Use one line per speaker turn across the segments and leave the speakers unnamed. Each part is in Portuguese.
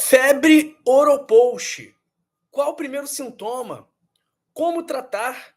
Febre oropouche. Qual o primeiro sintoma? Como tratar?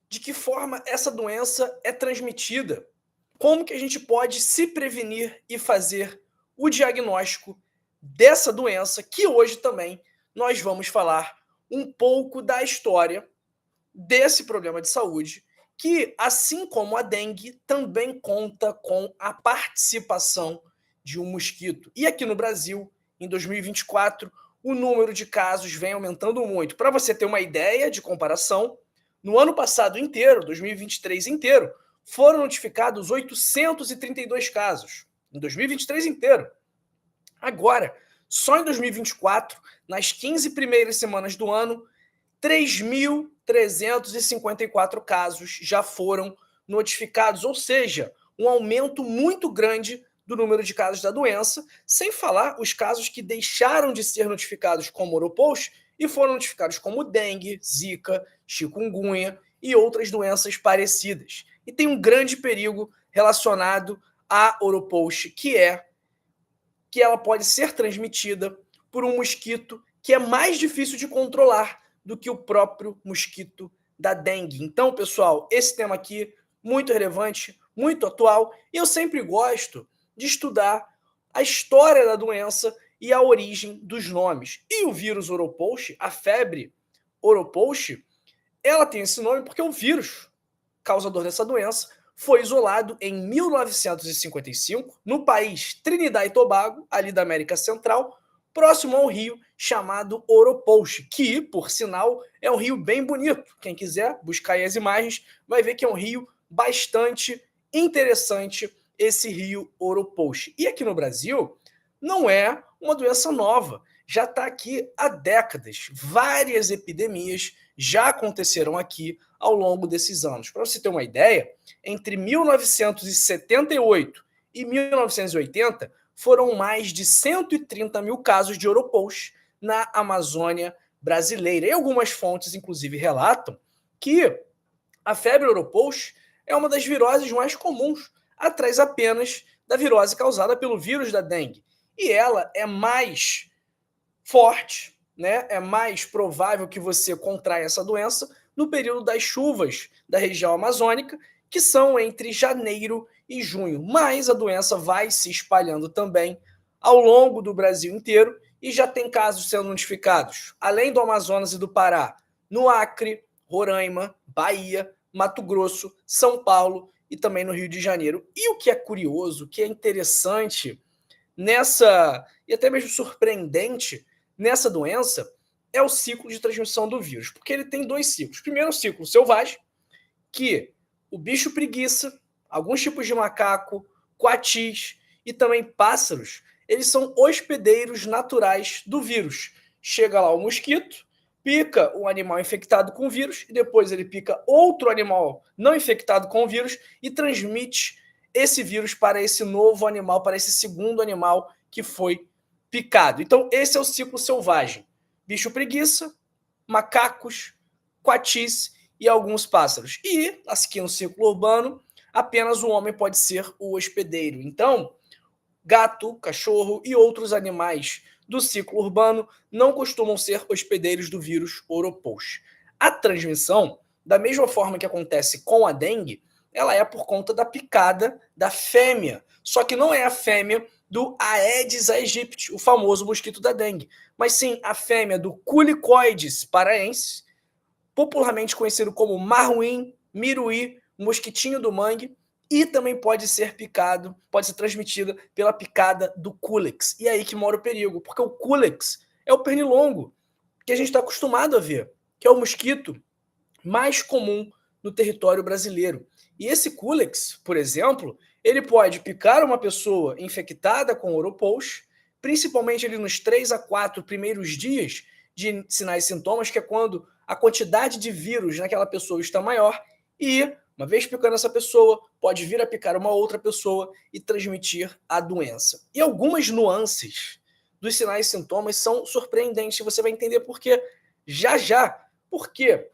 De que forma essa doença é transmitida? Como que a gente pode se prevenir e fazer o diagnóstico dessa doença, que hoje também nós vamos falar um pouco da história desse problema de saúde, que, assim como a dengue, também conta com a participação de um mosquito. E aqui no Brasil, em 2024, o número de casos vem aumentando muito. Para você ter uma ideia de comparação, no ano passado inteiro, 2023 inteiro, foram notificados 832 casos. Em 2023 inteiro. Agora, só em 2024, nas 15 primeiras semanas do ano, 3.354 casos já foram notificados, ou seja, um aumento muito grande do número de casos da doença, sem falar os casos que deixaram de ser notificados como oropouche e foram notificados como dengue, zika, chikungunya e outras doenças parecidas. E tem um grande perigo relacionado à oropouche, que é que ela pode ser transmitida por um mosquito que é mais difícil de controlar do que o próprio mosquito da dengue. Então, pessoal, esse tema aqui muito relevante, muito atual, e eu sempre gosto de estudar a história da doença e a origem dos nomes. E o vírus oropouche, a febre oropouche, ela tem esse nome porque o vírus causador dessa doença foi isolado em 1955 no país Trinidad e Tobago, ali da América Central, próximo a um rio chamado Oropouche, que, por sinal, é um rio bem bonito. Quem quiser buscar aí as imagens vai ver que é um rio bastante interessante, esse rio Oropouche. E aqui no Brasil, não é uma doença nova, já está aqui há décadas. Várias epidemias já aconteceram aqui ao longo desses anos. Para você ter uma ideia, entre 1978 e 1980, foram mais de 130 mil casos de oropouche na Amazônia brasileira. E algumas fontes, inclusive, relatam que a febre oropouche é uma das viroses mais comuns, atrás apenas da virose causada pelo vírus da dengue. E ela é mais forte, né? É mais provável que você contraia essa doença no período das chuvas da região amazônica, que são entre janeiro e junho. Mas a doença vai se espalhando também ao longo do Brasil inteiro e já tem casos sendo notificados, além do Amazonas e do Pará, no Acre, Roraima, Bahia, Mato Grosso, São Paulo e também no Rio de Janeiro. E o que é curioso, o que é interessante nessa, e até mesmo surpreendente, nessa doença, é o ciclo de transmissão do vírus, porque ele tem dois ciclos. Primeiro, o ciclo selvagem, que o bicho preguiça, alguns tipos de macaco, coatis e também pássaros, eles são hospedeiros naturais do vírus. Chega lá o mosquito, pica um animal infectado com o vírus e depois ele pica outro animal não infectado com o vírus e transmite esse vírus para esse novo animal, para esse segundo animal que foi picado. Então, esse é o ciclo selvagem. Bicho preguiça, macacos, coatis e alguns pássaros. E, aqui no ciclo urbano, apenas o homem pode ser o hospedeiro. Então, gato, cachorro e outros animais do ciclo urbano não costumam ser hospedeiros do vírus oropouche. A transmissão, da mesma forma que acontece com a dengue, ela é por conta da picada da fêmea. Só que não é a fêmea do Aedes aegypti, o famoso mosquito da dengue, mas sim a fêmea do Culicoides paraensis, popularmente conhecido como marruim, miruí, mosquitinho do mangue, e também pode ser picado, pode ser transmitida pela picada do Culex. E é aí que mora o perigo, porque o Culex é o pernilongo que a gente está acostumado a ver, que é o mosquito mais comum no território brasileiro. E esse Culex, por exemplo, ele pode picar uma pessoa infectada com oropouche, principalmente ali nos 3 a 4 primeiros dias de sinais e sintomas, que é quando a quantidade de vírus naquela pessoa está maior, e, uma vez picando essa pessoa, pode vir a picar uma outra pessoa e transmitir a doença. E algumas nuances dos sinais e sintomas são surpreendentes, você vai entender por quê já já. Por quê?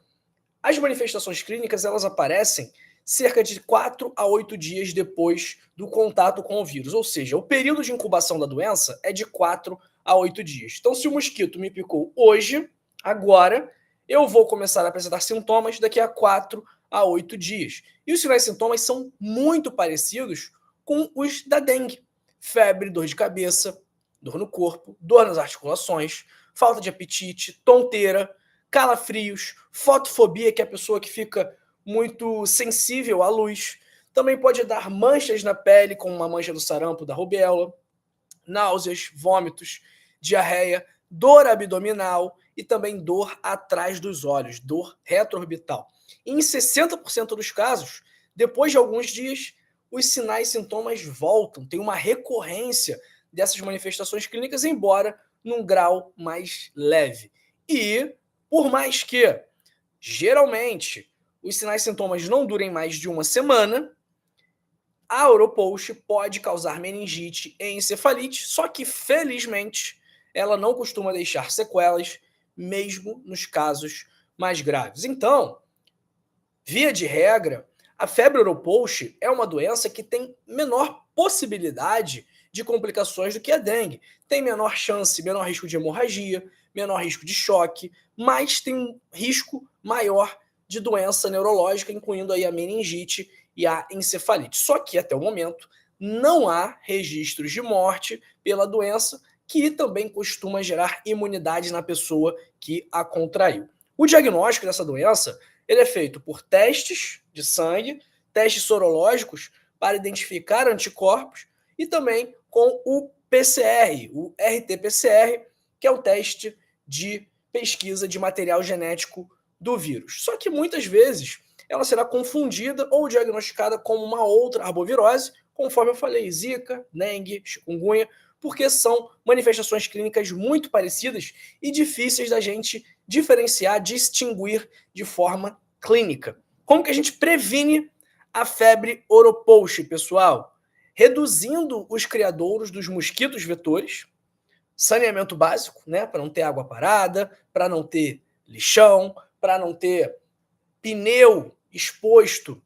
As manifestações clínicas, elas aparecem cerca de 4 a 8 dias depois do contato com o vírus, ou seja, o período de incubação da doença é de 4 a 8 dias. Então, se o mosquito me picou hoje, agora, eu vou começar a apresentar sintomas daqui a 4 a 8 dias. E os sinais e sintomas são muito parecidos com os da dengue. Febre, dor de cabeça, dor no corpo, dor nas articulações, falta de apetite, tonteira, calafrios, fotofobia, que é a pessoa que fica muito sensível à luz. Também pode dar manchas na pele, como uma mancha do sarampo, da rubéola, náuseas, vômitos, diarreia, dor abdominal e também dor atrás dos olhos, dor retroorbital. E em 60% dos casos, depois de alguns dias, os sinais e sintomas voltam, tem uma recorrência dessas manifestações clínicas, embora num grau mais leve. E, por mais que, geralmente, os sinais e sintomas não durem mais de uma semana, a Oropost pode causar meningite e encefalite, só que, felizmente, ela não costuma deixar sequelas, mesmo nos casos mais graves. Então, via de regra, a febre Oropost é uma doença que tem menor possibilidade de complicações do que a dengue. Tem menor chance, menor risco de hemorragia, menor risco de choque, mas tem um risco maior de doença neurológica, incluindo aí a meningite e a encefalite. Só que, até o momento, não há registros de morte pela doença, que também costuma gerar imunidade na pessoa que a contraiu. O diagnóstico dessa doença ele é feito por testes de sangue, testes sorológicos para identificar anticorpos e também com o PCR, o RT-PCR, que é o teste de pesquisa de material genético do vírus. Só que muitas vezes ela será confundida ou diagnosticada como uma outra arbovirose, conforme eu falei, Zika, dengue, chikungunya, porque são manifestações clínicas muito parecidas e difíceis da gente diferenciar, distinguir de forma clínica. Como que a gente previne a febre Oropost, pessoal? Reduzindo os criadouros dos mosquitos vetores, saneamento básico, né, para não ter água parada, para não ter lixão, para não ter pneu exposto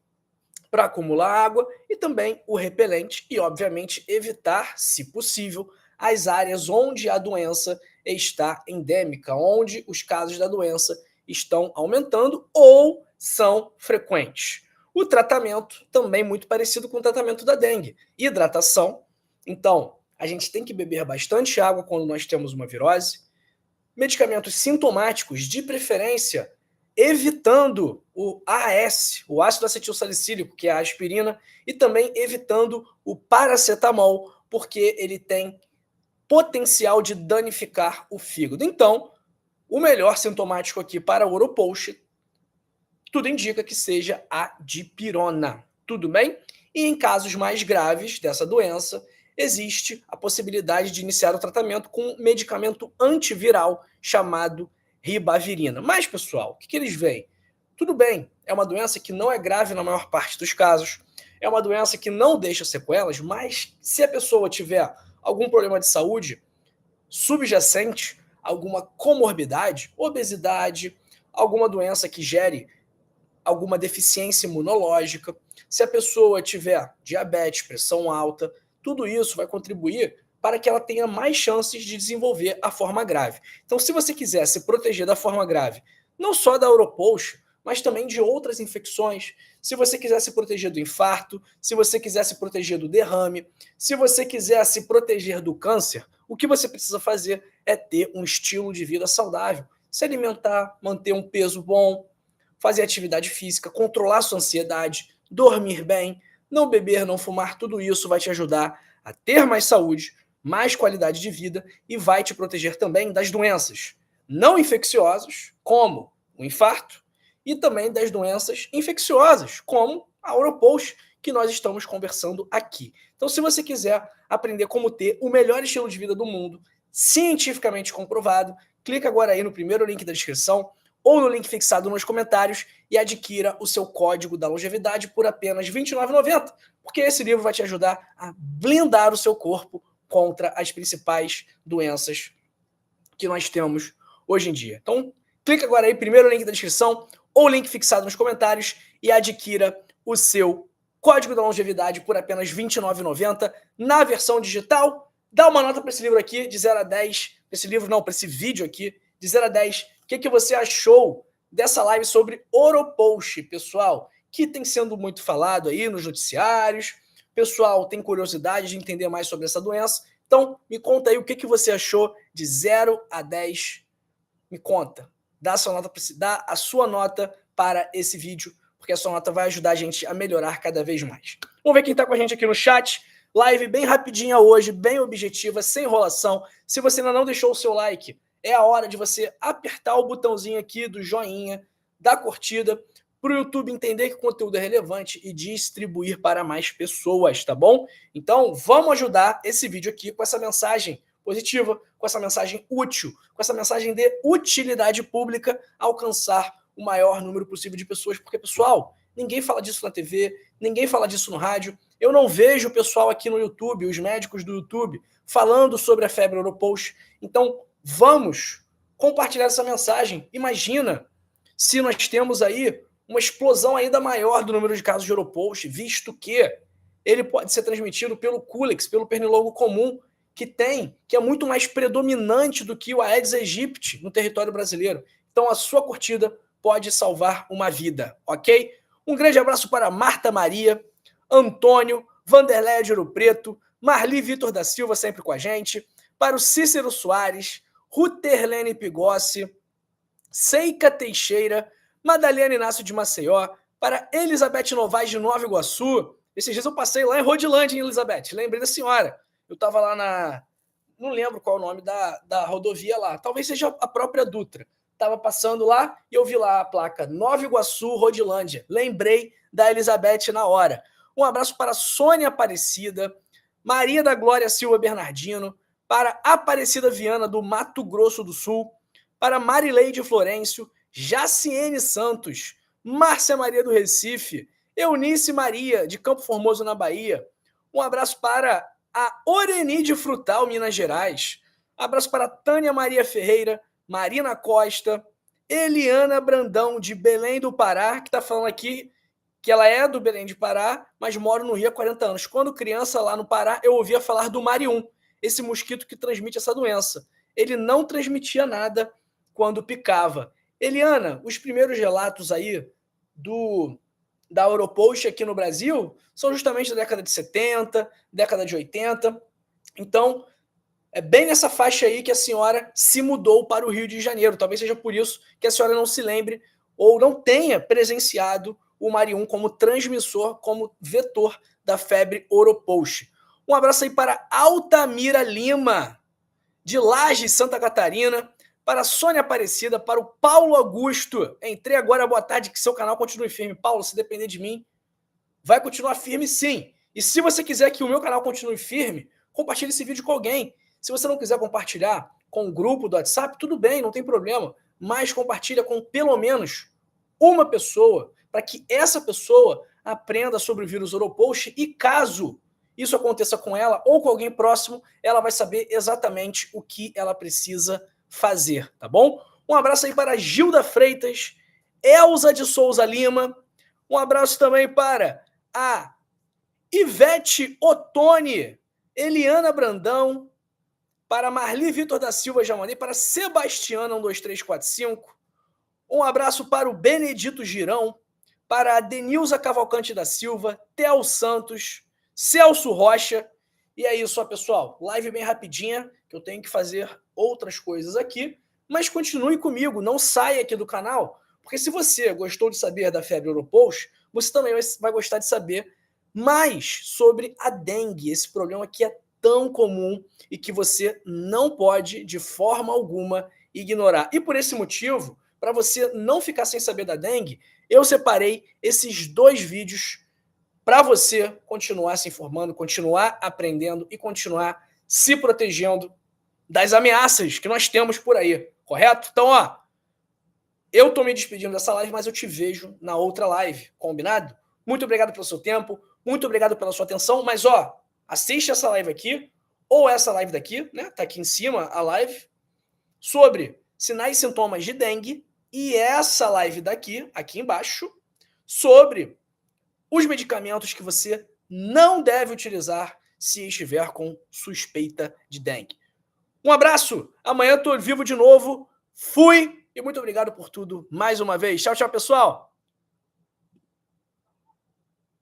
para acumular água, e também o repelente e, obviamente, evitar, se possível, as áreas onde a doença está endêmica, onde os casos da doença estão aumentando ou são frequentes. O tratamento também muito parecido com o tratamento da dengue. Hidratação. Então, a gente tem que beber bastante água quando nós temos uma virose. Medicamentos sintomáticos, de preferência, evitando o AS, o ácido acetilsalicílico, que é a aspirina, e também evitando o paracetamol, porque ele tem potencial de danificar o fígado. Então, o melhor sintomático aqui para o Oropost, tudo indica que seja a dipirona. Tudo bem? E em casos mais graves dessa doença, existe a possibilidade de iniciar o tratamento com um medicamento antiviral chamado ribavirina. Mas, pessoal, o que eles veem? Tudo bem, é uma doença que não é grave na maior parte dos casos, é uma doença que não deixa sequelas, mas se a pessoa tiver algum problema de saúde subjacente, alguma comorbidade, obesidade, alguma doença que gere alguma deficiência imunológica, se a pessoa tiver diabetes, pressão alta, tudo isso vai contribuir para que ela tenha mais chances de desenvolver a forma grave. Então, se você quiser se proteger da forma grave, não só da Oropost, mas também de outras infecções, se você quiser se proteger do infarto, se você quiser se proteger do derrame, se você quiser se proteger do câncer, o que você precisa fazer é ter um estilo de vida saudável, se alimentar, manter um peso bom, fazer atividade física, controlar sua ansiedade, dormir bem, não beber, não fumar, tudo isso vai te ajudar a ter mais saúde, mais qualidade de vida e vai te proteger também das doenças não infecciosas, como o infarto, e também das doenças infecciosas, como a Oropost, que nós estamos conversando aqui. Então, se você quiser aprender como ter o melhor estilo de vida do mundo, cientificamente comprovado, clica agora aí no primeiro link da descrição, ou no link fixado nos comentários e adquira o seu código da longevidade por apenas R$ 29,90, porque esse livro vai te ajudar a blindar o seu corpo contra as principais doenças que nós temos hoje em dia. Então, clica agora aí, primeiro link da descrição ou link fixado nos comentários e adquira o seu código da longevidade por apenas R$ 29,90 na versão digital Dá uma nota para esse livro aqui, de 0 a 10. Esse livro não, para esse vídeo aqui, de 0 a 10. O que você achou dessa live sobre Oropost, pessoal? Que tem sendo muito falado aí nos noticiários. Pessoal tem curiosidade de entender mais sobre essa doença. Então, me conta aí o que você achou de 0 a 10. Me conta. Dá a sua nota para esse vídeo, porque a sua nota vai ajudar a gente a melhorar cada vez mais. Vamos ver quem está com a gente aqui no chat. Live bem rapidinha hoje, bem objetiva, sem enrolação. Se você ainda não deixou o seu like, é a hora de você apertar o botãozinho aqui do joinha, da curtida, para o YouTube entender que o conteúdo é relevante e distribuir para mais pessoas, tá bom? Então, vamos ajudar esse vídeo aqui com essa mensagem positiva, com essa mensagem útil, com essa mensagem de utilidade pública, a alcançar o maior número possível de pessoas, porque, pessoal, ninguém fala disso na TV, ninguém fala disso no rádio, eu não vejo o pessoal aqui no YouTube, os médicos do YouTube, falando sobre a febre Oropost. Então, vamos compartilhar essa mensagem. Imagina se nós temos aí uma explosão ainda maior do número de casos de Oropost, visto que ele pode ser transmitido pelo Culex, pelo pernilongo comum, que é muito mais predominante do que o Aedes aegypti no território brasileiro. Então, a sua curtida pode salvar uma vida, ok? Um grande abraço para Marta Maria, Antônio, Vanderléia de Ouro Preto, Marli Vitor da Silva, sempre com a gente, para o Cícero Soares, Ruterlene Pigossi, Seica Teixeira, Madalena Inácio de Maceió, para Elizabeth Novaes de Nova Iguaçu. Esses dias eu passei lá em Rodilândia, hein, Elizabeth? Lembrei da senhora. Eu estava lá não lembro qual é o nome da rodovia lá. Talvez seja a própria Dutra. Estava passando lá e eu vi lá a placa Nova Iguaçu, Rodilândia. Lembrei da Elizabeth na hora. Um abraço para Sônia Aparecida, Maria da Glória Silva Bernardino, para Aparecida Viana, do Mato Grosso do Sul, para Marileide Florencio, Jaciene Santos, Márcia Maria do Recife, Eunice Maria, de Campo Formoso, na Bahia. Um abraço para a Oreni de Frutal, Minas Gerais. Abraço para Tânia Maria Ferreira, Marina Costa, Eliana Brandão, de Belém do Pará, que está falando aqui que ela é do Belém do Pará, mas mora no Rio há 40 anos. Quando criança, lá no Pará, eu ouvia falar do Marium, esse mosquito que transmite essa doença. Ele não transmitia nada quando picava. Eliana, os primeiros relatos aí da Oropost aqui no Brasil são justamente da década de 70, década de 80. Então, é bem nessa faixa aí que a senhora se mudou para o Rio de Janeiro. Talvez seja por isso que a senhora não se lembre ou não tenha presenciado o Marium como transmissor, como vetor da febre Oropost. Um abraço aí para Altamira Lima, de Lages, Santa Catarina, para a Sônia Aparecida, para o Paulo Augusto. Entrei agora, boa tarde, que seu canal continue firme. Paulo, se depender de mim, vai continuar firme sim. E se você quiser que o meu canal continue firme, compartilhe esse vídeo com alguém. Se você não quiser compartilhar com o grupo do WhatsApp, tudo bem, não tem problema. Mas compartilha com pelo menos uma pessoa, para que essa pessoa aprenda sobre o vírus Oropost e caso isso aconteça com ela ou com alguém próximo, ela vai saber exatamente o que ela precisa fazer, tá bom? Um abraço aí para Gilda Freitas, Elza de Souza Lima, um abraço também para a Ivete Ottoni, Eliana Brandão, para Marli Vitor da Silva, já mandei, para Sebastiana 12345, um abraço para o Benedito Girão, para a Denilza Cavalcante da Silva, Theo Santos, Celso Rocha. E é isso, ó, pessoal. Live bem rapidinha, que eu tenho que fazer outras coisas aqui. Mas continue comigo, não saia aqui do canal, porque se você gostou de saber da febre Oropost, você também vai gostar de saber mais sobre a dengue, esse problema que é tão comum e que você não pode, de forma alguma, ignorar. E por esse motivo, para você não ficar sem saber da dengue, eu separei esses 2 vídeos para você continuar se informando, continuar aprendendo e continuar se protegendo das ameaças que nós temos por aí, correto? Então, ó, eu tô me despedindo dessa live, mas eu te vejo na outra live, combinado? Muito obrigado pelo seu tempo, muito obrigado pela sua atenção, mas ó, assiste essa live aqui, ou essa live daqui, né? Tá aqui em cima a live, sobre sinais e sintomas de dengue, e essa live daqui, aqui embaixo, sobre os medicamentos que você não deve utilizar se estiver com suspeita de dengue. Um abraço, amanhã estou vivo de novo. Fui e muito obrigado por tudo mais uma vez. Tchau, tchau, pessoal!